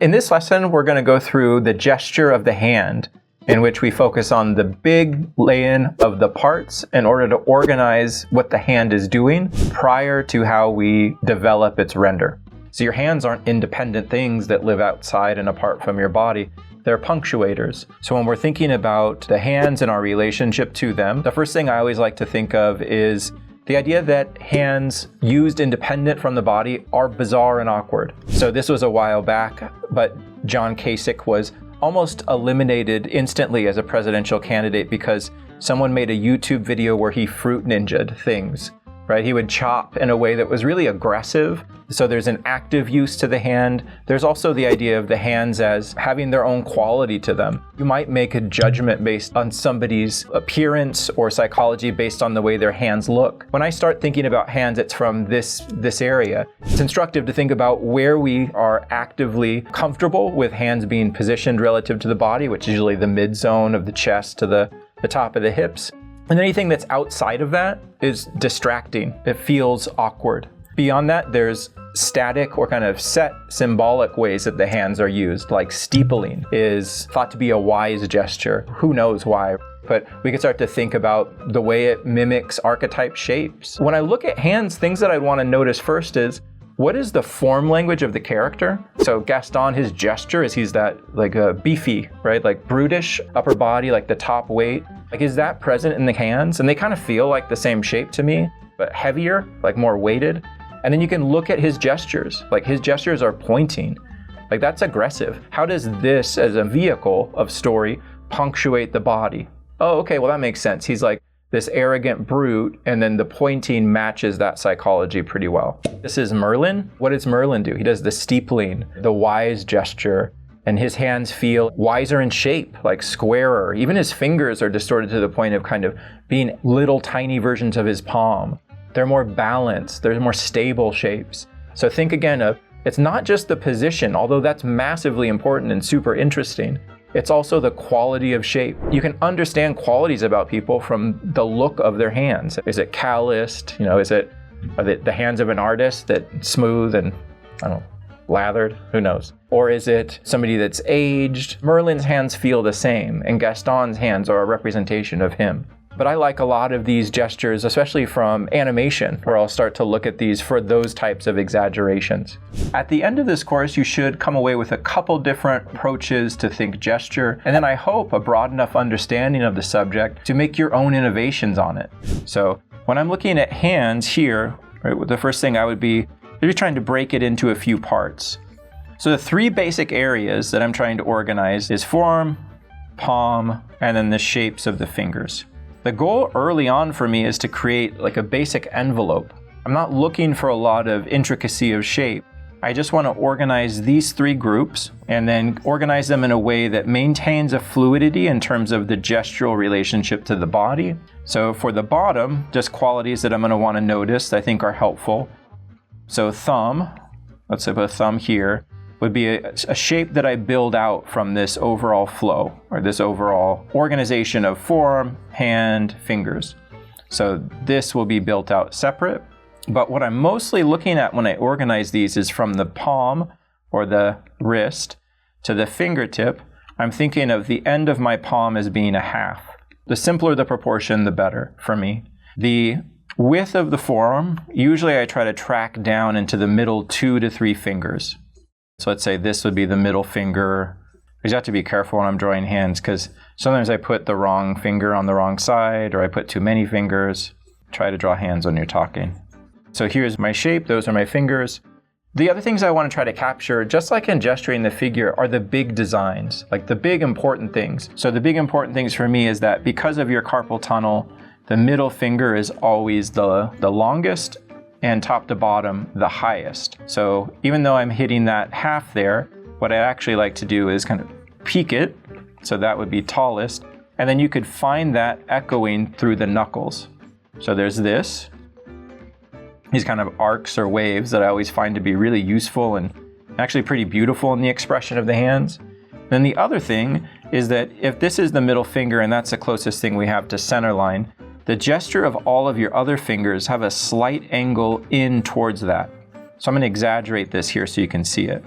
In this lesson, we're going to go through the gesture of the hand, in which we focus on the big lay-in of the parts in order to organize what the hand is doing prior to how we develop its render. So your hands aren't independent things that live outside and apart from your body. They're punctuators. So when we're thinking about the hands and our relationship to them, the first thing I always like to think of is the idea that hands used independent from the body are bizarre and awkward. So this was a while back, but John Kasich was almost eliminated instantly as a presidential candidate because someone made a YouTube video where he fruit ninja'd things, right? He would chop in a way that was really aggressive. So there's an active use to the hand. There's also the idea of the hands as having their own quality to them. You might make a judgment based on somebody's appearance or psychology based on the way their hands look. When I start thinking about hands, it's from this area. It's instructive to think about where we are actively comfortable with hands being positioned relative to the body, which is usually the mid zone of the chest to the top of the hips. And anything that's outside of that is distracting. It feels awkward. Beyond that, there's static or kind of set symbolic ways that the hands are used, like steepling is thought to be a wise gesture. Who knows why? But we can start to think about the way it mimics archetype shapes. When I look at hands, things that I want to notice first is, what is the form language of the character? So Gaston, his gesture is he's that like a beefy, right? Like brutish upper body, like the top weight. Like, is that present in the hands? And they kind of feel like the same shape to me, but heavier, like more weighted. And then you can look at his gestures. Like his gestures are pointing. Like that's aggressive. How does this as a vehicle of story punctuate the body? Oh, okay, well that makes sense. He's like this arrogant brute, and then the pointing matches that psychology pretty well. This is Merlin. What does Merlin do? He does the steepling, the wise gesture, and his hands feel wiser in shape, like squarer. Even his fingers are distorted to the point of kind of being little tiny versions of his palm. They're more balanced, they're more stable shapes. So think again of, it's not just the position, although that's massively important and super interesting. It's also the quality of shape. You can understand qualities about people from the look of their hands. Is it calloused? Are the hands of an artist that smooth and, I don't know, lathered? Who knows? Or is it somebody that's aged? Merlin's hands feel the same, and Gaston's hands are a representation of him. But I like a lot of these gestures, especially from animation, where I'll start to look at these for those types of exaggerations. At the end of this course, you should come away with a couple different approaches to think gesture, and then I hope a broad enough understanding of the subject to make your own innovations on it. So when I'm looking at hands here, right, the first thing I would be trying to break it into a few parts. So the three basic areas that I'm trying to organize is forearm, palm, and then the shapes of the fingers. The goal early on for me is to create like a basic envelope. I'm not looking for a lot of intricacy of shape. I just want to organize these three groups and then organize them in a way that maintains a fluidity in terms of the gestural relationship to the body. So for the bottom, just qualities that I'm going to want to notice that I think are helpful. So thumb, let's say put a thumb here, would be a shape that I build out from this overall flow, or this overall organization of forearm, hand, fingers. So this will be built out separate. But what I'm mostly looking at when I organize these is from the palm or the wrist to the fingertip. I'm thinking of the end of my palm as being a half. The simpler the proportion, the better for me. The width of the forearm, usually I try to track down into the middle 2 to 3 fingers. So let's say this would be the middle finger. You have to be careful when I'm drawing hands because sometimes I put the wrong finger on the wrong side or I put too many fingers. Try to draw hands when you're talking. So here's my shape, those are my fingers. The other things I want to try to capture, just like in gesturing the figure, are the big designs, like the big important things. So the big important things for me is that because of your carpal tunnel, the middle finger is always the longest, and top to bottom, the highest. So even though I'm hitting that half there, what I'd actually like to do is kind of peak it, so that would be tallest, and then you could find that echoing through the knuckles. So there's these kind of arcs or waves that I always find to be really useful and actually pretty beautiful in the expression of the hands. Then the other thing is that if this is the middle finger and that's the closest thing we have to center line, the gesture of all of your other fingers have a slight angle in towards that. So I'm going to exaggerate this here so you can see it.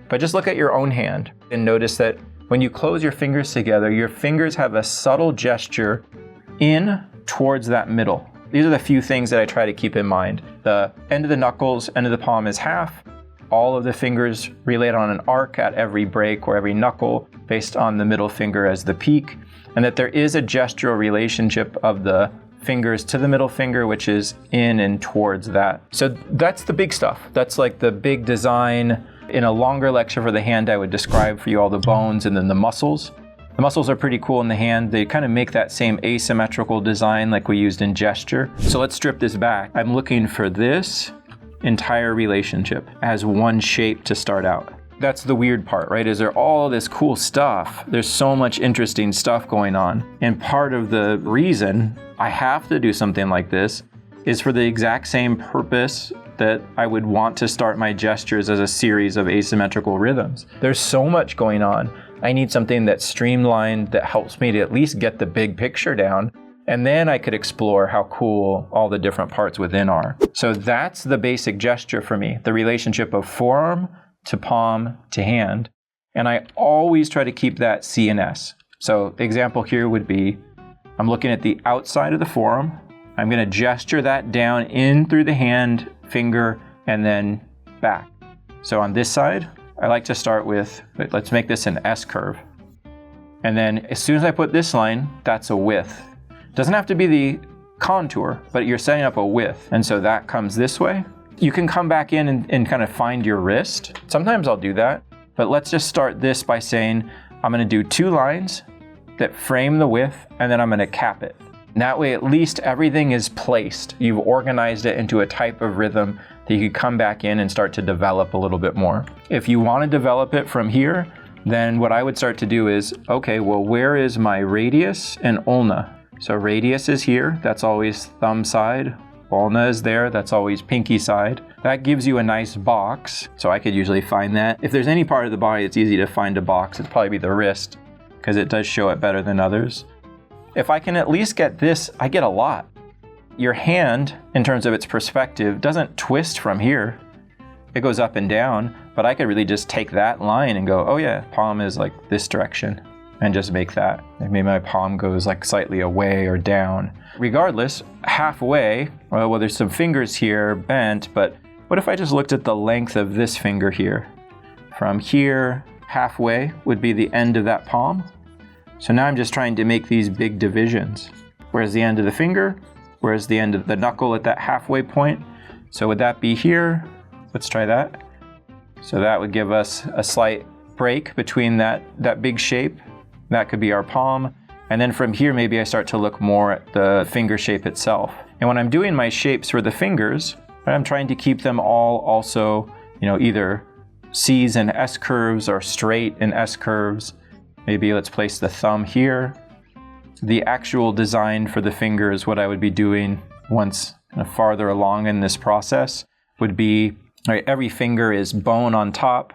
But just look at your own hand and notice that when you close your fingers together, your fingers have a subtle gesture in towards that middle. These are the few things that I try to keep in mind. The end of the knuckles, end of the palm is half. All of the fingers relate on an arc at every break or every knuckle based on the middle finger as the peak. And that there is a gestural relationship of the fingers to the middle finger, which is in and towards that. So that's the big stuff. That's like the big design. In a longer lecture for the hand, I would describe for you all the bones and then the muscles. The muscles are pretty cool in the hand. They kind of make that same asymmetrical design like we used in gesture. So let's strip this back. I'm looking for this entire relationship as one shape to start out. That's the weird part, right? Is there all this cool stuff? There's so much interesting stuff going on. And part of the reason I have to do something like this is for the exact same purpose that I would want to start my gestures as a series of asymmetrical rhythms. There's so much going on. I need something that's streamlined, that helps me to at least get the big picture down. And then I could explore how cool all the different parts within are. So that's the basic gesture for me, the relationship of forearm to palm to hand. And I always try to keep that C and S. So the example here would be, I'm looking at the outside of the forearm. I'm going to gesture that down in through the hand, finger, and then back. So on this side, I like to start with, let's make this an S curve. And then as soon as I put this line, that's a width. Doesn't have to be the contour, but you're setting up a width. And so that comes this way. You can come back in and kind of find your wrist. Sometimes I'll do that, but let's just start this by saying, I'm going to do 2 lines that frame the width, and then I'm going to cap it. And that way, at least everything is placed. You've organized it into a type of rhythm that you could come back in and start to develop a little bit more. If you want to develop it from here, then what I would start to do is, okay, well, where is my radius and ulna? So radius is here, that's always thumb side. Ulna is there, that's always pinky side. That gives you a nice box, so I could usually find that. If there's any part of the body it's easy to find a box, it'd probably be the wrist, because it does show it better than others. If I can at least get this, I get a lot. Your hand, in terms of its perspective, doesn't twist from here. It goes up and down, but I could really just take that line and go, oh yeah, palm is like this direction, and just make that. Maybe my palm goes like slightly away or down. Regardless, halfway, well, there's some fingers here bent, but what if I just looked at the length of this finger here? From here, halfway would be the end of that palm. So now I'm just trying to make these big divisions. Where's the end of the finger? Where's the end of the knuckle at that halfway point? So would that be here? Let's try that. So that would give us a slight break between that big shape. That could be our palm. And then from here, maybe I start to look more at the finger shape itself. And when I'm doing my shapes for the fingers, I'm trying to keep them all also, either C's and S curves or straight and S curves. Maybe let's place the thumb here. The actual design for the fingers, what I would be doing once farther along in this process would be, every finger is bone on top,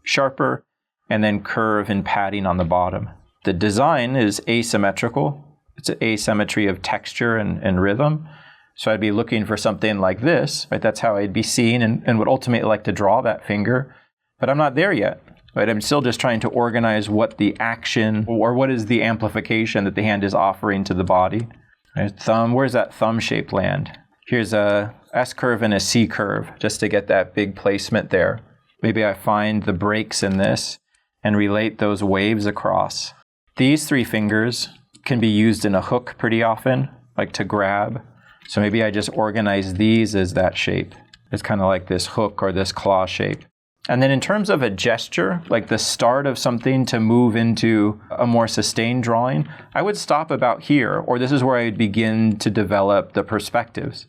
sharper, and then curve and padding on the bottom. The design is asymmetrical. It's an asymmetry of texture and rhythm. So I'd be looking for something like this, right? That's how I'd be seeing and would ultimately like to draw that finger, but I'm not there yet. Right? I'm still just trying to organize what the action or what is the amplification that the hand is offering to the body. Right? Thumb, where's that thumb shape land? Here's a S curve and a C curve just to get that big placement there. Maybe I find the breaks in this and relate those waves across. These 3 fingers can be used in a hook pretty often, like to grab. So maybe I just organize these as that shape. It's kind of like this hook or this claw shape. And then in terms of a gesture, like the start of something to move into a more sustained drawing, I would stop about here, or this is where I would begin to develop the perspectives.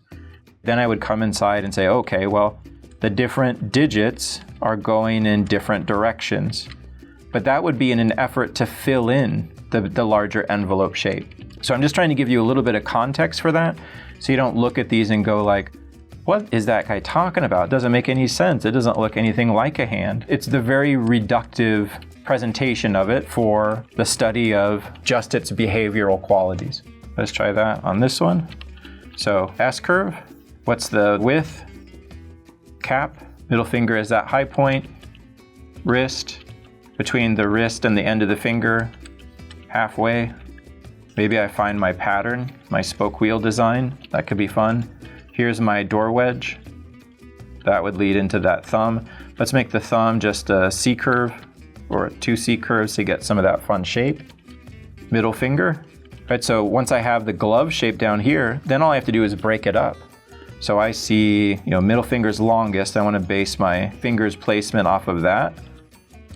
Then I would come inside and say, okay, well, the different digits are going in different directions. But that would be in an effort to fill in the larger envelope shape. So I'm just trying to give you a little bit of context for that, so you don't look at these and go like, what is that guy talking about? It doesn't make any sense. It doesn't look anything like a hand. It's the very reductive presentation of it for the study of just its behavioral qualities. Let's try that on this one. So S curve, what's the width? Cap, middle finger is that high point. wrist, between the wrist and the end of the finger, halfway. Maybe I find my pattern, my spoke wheel design. That could be fun. Here's my door wedge. That would lead into that thumb. Let's make the thumb just a C curve or 2 C curves to get some of that fun shape. Middle finger. Right, so once I have the glove shape down here, then all I have to do is break it up. So I see, middle finger's longest. I want to base my finger's placement off of that.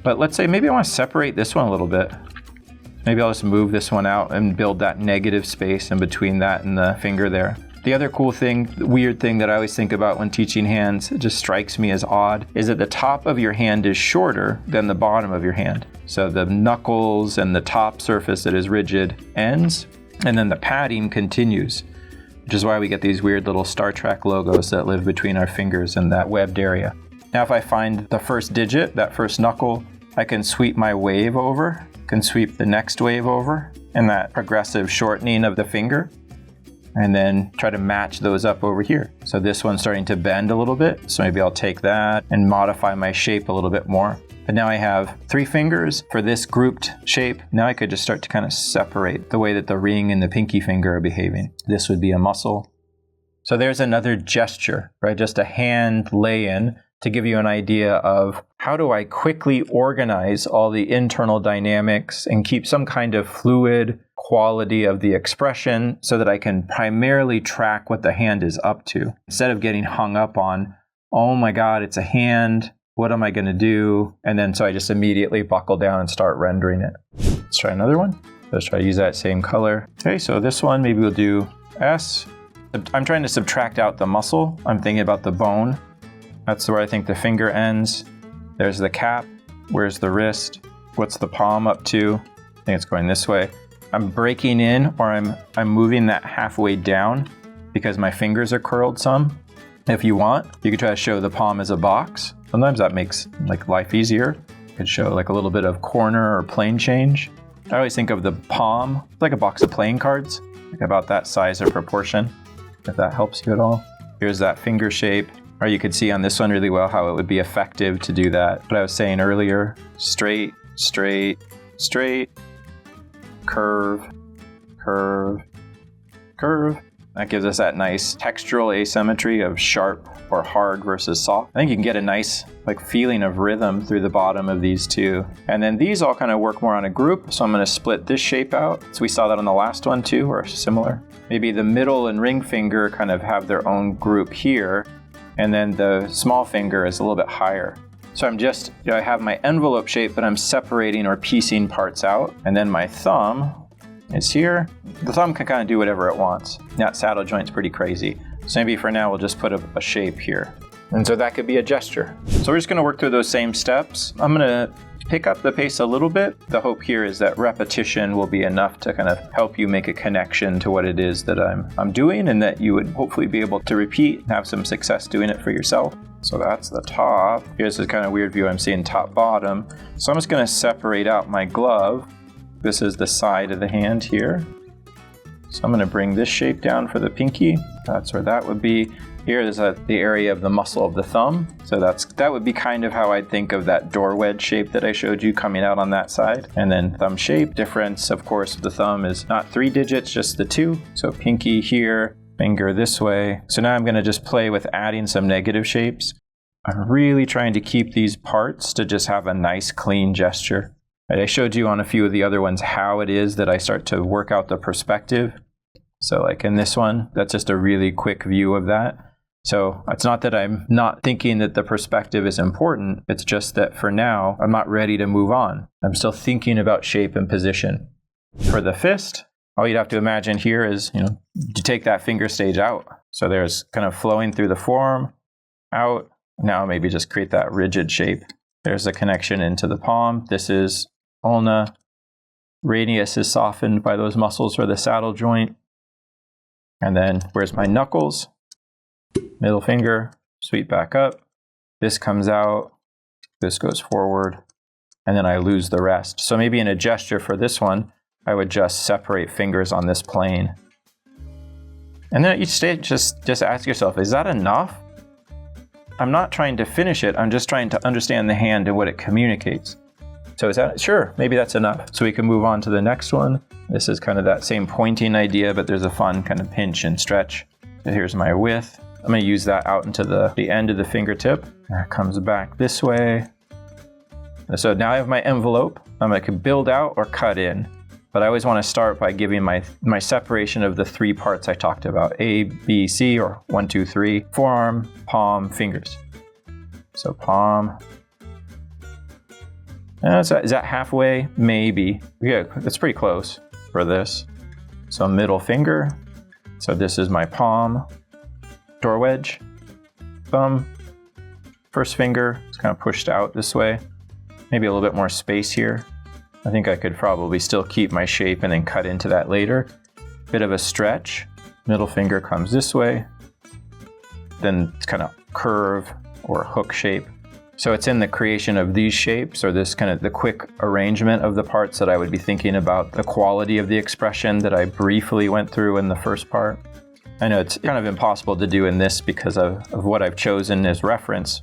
But let's say maybe I want to separate this one a little bit. Maybe I'll just move this one out and build that negative space in between that and the finger there. The other cool thing, weird thing that I always think about when teaching hands, it just strikes me as odd, is that the top of your hand is shorter than the bottom of your hand. So the knuckles and the top surface that is rigid ends, and then the padding continues, which is why we get these weird little Star Trek logos that live between our fingers in that webbed area. Now if I find the first digit, that first knuckle, I can sweep my wave over, can sweep the next wave over, and that progressive shortening of the finger, and then try to match those up over here. So this one's starting to bend a little bit, so maybe I'll take that and modify my shape a little bit more. But now I have 3 fingers for this grouped shape. Now I could just start to kind of separate the way that the ring and the pinky finger are behaving. This would be a muscle. So there's another gesture, right? Just a hand lay-in to give you an idea of how do I quickly organize all the internal dynamics and keep some kind of fluid quality of the expression so that I can primarily track what the hand is up to. Instead of getting hung up on, oh my God, it's a hand, what am I going to do? And then so I just immediately buckle down and start rendering it. Let's try another one. Let's try to use that same color. Okay, so this one, maybe we'll do S. I'm trying to subtract out the muscle. I'm thinking about the bone. That's where I think the finger ends. There's the cap. Where's the wrist? What's the palm up to? I think it's going this way. I'm breaking in, or I'm moving that halfway down because my fingers are curled some. If you want, you could try to show the palm as a box. Sometimes that makes life easier. You could show a little bit of corner or plane change. I always think of the palm like a box of playing cards, about that size or proportion, if that helps you at all. Here's that finger shape. Or you could see on this one really well how it would be effective to do that. What I was saying earlier, straight, straight, straight, curve, curve, curve. That gives us that nice textural asymmetry of sharp or hard versus soft. I think you can get a nice feeling of rhythm through the bottom of these two. And then these all kind of work more on a group. So I'm going to split this shape out. So we saw that on the last one too, or similar. Maybe the middle and ring finger kind of have their own group here. And then the small finger is a little bit higher. So I'm just, I have my envelope shape, but I'm separating or piecing parts out. And then my thumb is here. The thumb can kind of do whatever it wants. That saddle joint's pretty crazy. So maybe for now, we'll just put a shape here. And so that could be a gesture. So we're just gonna work through those same steps. I'm gonna pick up the pace a little bit. The hope here is that repetition will be enough to kind of help you make a connection to what it is that I'm doing, and that you would hopefully be able to repeat and have some success doing it for yourself. So that's the top. Here's this kind of weird view I'm seeing top bottom. So I'm just gonna separate out my glove. This is the side of the hand here. So I'm gonna bring this shape down for the pinky. That's where that would be. Here is the area of the muscle of the thumb. So that would be kind of how I'd think of that door wedge shape that I showed you coming out on that side. And then thumb shape. Difference, of course, the thumb is not 3 digits, just the 2. So pinky here, finger this way. So now I'm gonna just play with adding some negative shapes. I'm really trying to keep these parts to just have a nice clean gesture. I showed you on a few of the other ones how it is that I start to work out the perspective. So in this one, that's just a really quick view of that. So it's not that I'm not thinking that the perspective is important. It's just that for now, I'm not ready to move on. I'm still thinking about shape and position. For the fist, all you'd have to imagine here is, to take that finger stage out. So there's kind of flowing through the forearm, out. Now maybe just create that rigid shape. There's a connection into the palm. This is ulna. Radius is softened by those muscles for the saddle joint. And then where's my knuckles? Middle finger, sweep back up. This comes out. This goes forward. And then I lose the rest. So maybe in a gesture for this one, I would just separate fingers on this plane. And then at each stage, just ask yourself, is that enough? I'm not trying to finish it, I'm just trying to understand the hand and what it communicates. So is that, sure, maybe that's enough. So we can move on to the next one. This is kind of that same pointing idea, but there's a fun kind of pinch and stretch. So here's my width. I'm going to use that out into the end of the fingertip. And it comes back this way. So now I have my envelope. I can build out or cut in, but I always want to start by giving my separation of the 3 parts I talked about, A, B, C, or 1, 2, 3, forearm, palm, fingers. So palm. Is that halfway? Maybe. Yeah, that's pretty close for this. So middle finger. So this is my palm, door wedge, thumb, first finger. It's kind of pushed out this way. Maybe a little bit more space here. I think I could probably still keep my shape and then cut into that later. Bit of a stretch. Middle finger comes this way. Then it's kind of curve or hook shape. So it's in the creation of these shapes, or this kind of the quick arrangement of the parts, that I would be thinking about the quality of the expression that I briefly went through in the first part. I know it's kind of impossible to do in this because of what I've chosen as reference.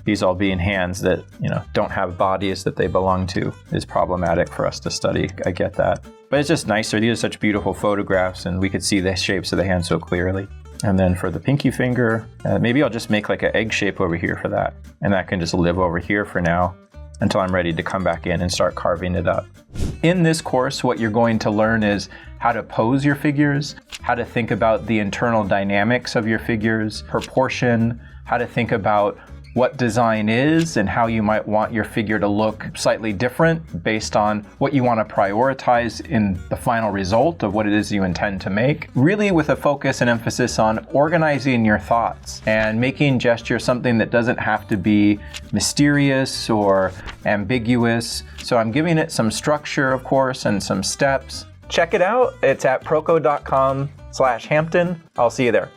These all being hands that, don't have bodies that they belong to is problematic for us to study. I get that. But it's just nicer. These are such beautiful photographs, and we could see the shapes of the hand so clearly. And then for the pinky finger, maybe I'll just make like an egg shape over here for that. And that can just live over here for now until I'm ready to come back in and start carving it up. In this course, what you're going to learn is how to pose your figures, how to think about the internal dynamics of your figures, proportion, how to think about what design is and how you might want your figure to look slightly different based on what you want to prioritize in the final result of what it is you intend to make. Really with a focus and emphasis on organizing your thoughts and making gesture something that doesn't have to be mysterious or ambiguous. So I'm giving it some structure, of course, and some steps. Check it out. It's at proko.com/Hampton. I'll see you there.